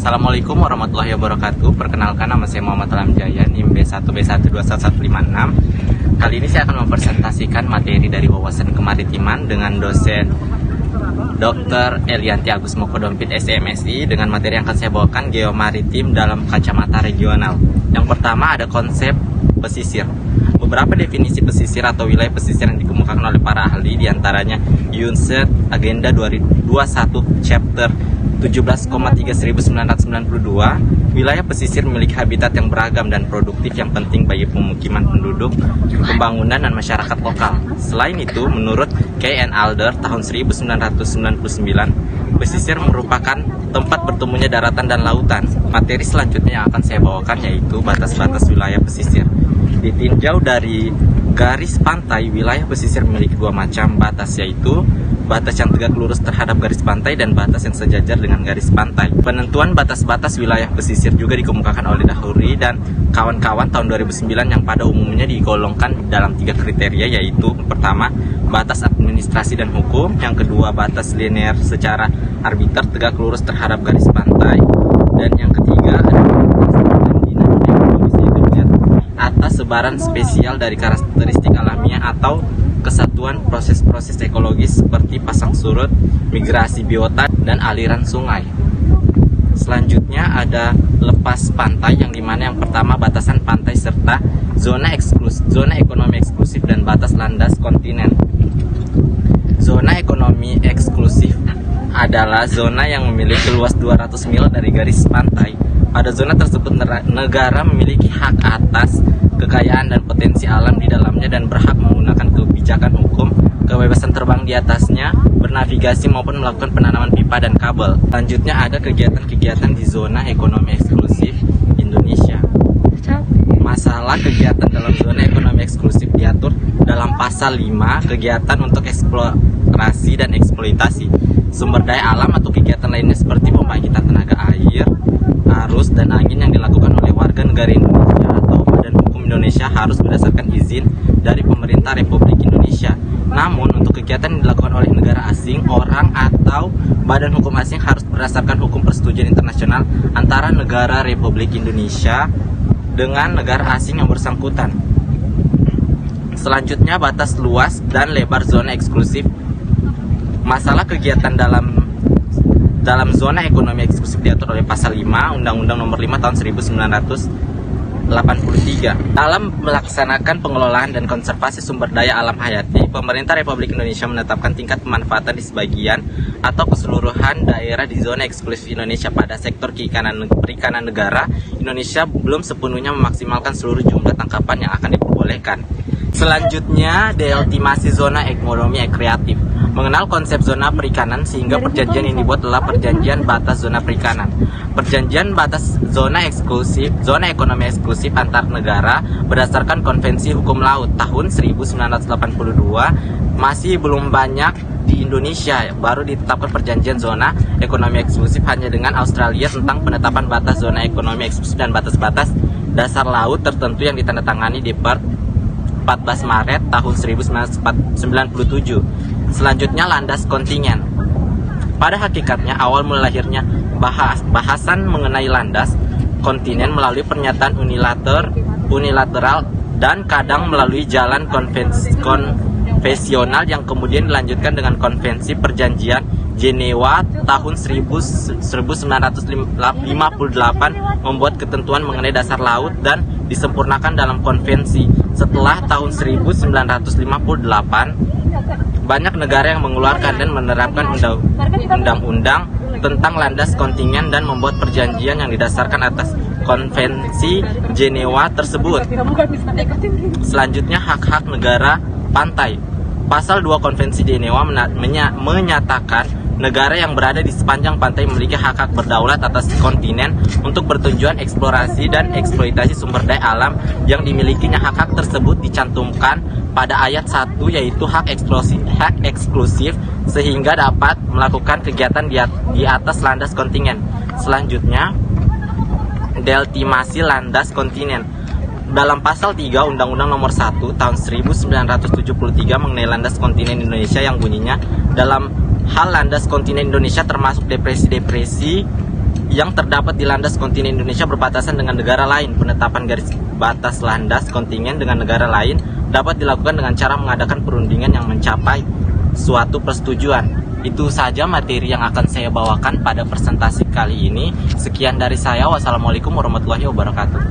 Assalamualaikum warahmatullahi wabarakatuh. Perkenalkan, nama saya Muhammad Alam Jaya, NIM B1B121156. Kali ini saya akan mempresentasikan materi dari wawasan kemaritiman dengan dosen Dr. Elianti Agus Mokodompit SMSI dengan materi yang akan saya bawakan geomaritim dalam kacamata regional. Yang pertama ada konsep pesisir. Beberapa definisi pesisir atau wilayah pesisir yang dikemukakan oleh para ahli, diantaranya UNCED Agenda 21 Chapter 17,3/1992, wilayah pesisir memiliki habitat yang beragam dan produktif yang penting bagi pemukiman penduduk, pembangunan, dan masyarakat lokal. Selain itu, menurut Kay and Alder tahun 1999, pesisir merupakan tempat bertemunya daratan dan lautan. Materi selanjutnya yang akan saya bawakan yaitu batas-batas wilayah pesisir. Ditinjau dari garis pantai, wilayah pesisir memiliki dua macam batas, yaitu batas yang tegak lurus terhadap garis pantai dan batas yang sejajar dengan garis pantai. Penentuan batas-batas wilayah pesisir juga dikemukakan oleh Dahuri dan kawan-kawan tahun 2009 yang pada umumnya digolongkan dalam 3 kriteria, yaitu pertama, batas administrasi dan hukum, yang kedua, batas linear secara arbiter tegak lurus terhadap garis pantai, dan yang ketiga atas sebaran spesial dari karakteristik alamiah atau kesatuan proses-proses ekologis seperti pasang surut, migrasi biota, dan aliran sungai. Selanjutnya ada lepas pantai, yang dimana yang pertama batasan pantai serta zona ekonomi eksklusif dan batas landas kontinen. Zona ekonomi eksklusif adalah zona yang memiliki luas 200 mil dari garis pantai. Pada zona tersebut negara memiliki hak atas kekayaan dan potensi alam di dalamnya dan berhak menggunakan kebijakan hukum, kebebasan terbang di atasnya, bernavigasi maupun melakukan penanaman pipa dan kabel. Selanjutnya ada kegiatan-kegiatan di zona ekonomi eksklusif Indonesia. Masalah kegiatan dalam zona ekonomi eksklusif diatur dalam pasal 5, kegiatan untuk eksplorasi dan eksploitasi sumber daya alam atau kegiatan lainnya seperti pembangkitan tenaga air, arus, dan angin yang dilakukan oleh warga negara Indonesia atau Badan Hukum Indonesia harus berdasarkan izin dari pemerintah Republik Indonesia. Namun untuk kegiatan yang dilakukan oleh negara asing, orang atau badan hukum asing harus berdasarkan hukum persetujuan internasional antara negara Republik Indonesia dengan negara asing yang bersangkutan. Selanjutnya batas luas dan lebar zona eksklusif. Masalah kegiatan dalam zona ekonomi eksklusif diatur oleh pasal 5 Undang-Undang Nomor 5 tahun 1983. Dalam melaksanakan pengelolaan dan konservasi sumber daya alam hayati, pemerintah Republik Indonesia menetapkan tingkat pemanfaatan di sebagian atau keseluruhan daerah di zona eksklusif Indonesia pada sektor perikanan negara. Indonesia belum sepenuhnya memaksimalkan seluruh jumlah tangkapan yang akan diperbolehkan. Selanjutnya, deoptimasi zona ekonomi kreatif. Mengenal konsep zona perikanan sehingga perjanjian ini dibuat adalah perjanjian batas zona perikanan. Perjanjian batas zona ekonomi eksklusif antar negara berdasarkan Konvensi Hukum Laut tahun 1982 masih belum banyak di Indonesia. Baru ditetapkan perjanjian zona ekonomi eksklusif hanya dengan Australia tentang penetapan batas zona ekonomi eksklusif dan batas-batas dasar laut tertentu yang ditandatangani di Perth 14 Maret tahun 1997. Selanjutnya, landas kontingen. Pada hakikatnya, awal mula lahirnya bahasan mengenai landas kontinen melalui pernyataan unilateral dan kadang melalui jalan konvensional yang kemudian dilanjutkan dengan Konvensi Perjanjian Jenewa tahun 1958 membuat ketentuan mengenai dasar laut dan disempurnakan dalam konvensi. Setelah tahun 1958, banyak negara yang mengeluarkan dan menerapkan undang-undang tentang landas kontingen dan membuat perjanjian yang didasarkan atas Konvensi Jenewa tersebut. Selanjutnya, hak-hak negara pantai. Pasal 2 Konvensi Jenewa menyatakan negara yang berada di sepanjang pantai memiliki hak-hak berdaulat atas kontinen untuk bertujuan eksplorasi dan eksploitasi sumber daya alam yang dimilikinya. Hak-hak tersebut dicantumkan pada ayat 1, yaitu hak eksklusif sehingga dapat melakukan kegiatan di atas landas kontinen. Selanjutnya, deoptimasi landas kontinen. Dalam pasal 3 Undang-Undang Nomor 1 tahun 1973 mengenai landas kontinen Indonesia yang bunyinya, dalam hal landas kontinen Indonesia termasuk depresi-depresi yang terdapat di landas kontinen Indonesia berbatasan dengan negara lain. Penetapan garis batas landas kontinen dengan negara lain dapat dilakukan dengan cara mengadakan perundingan yang mencapai suatu persetujuan. Itu saja materi yang akan saya bawakan pada presentasi kali ini. Sekian dari saya. Wassalamualaikum warahmatullahi wabarakatuh.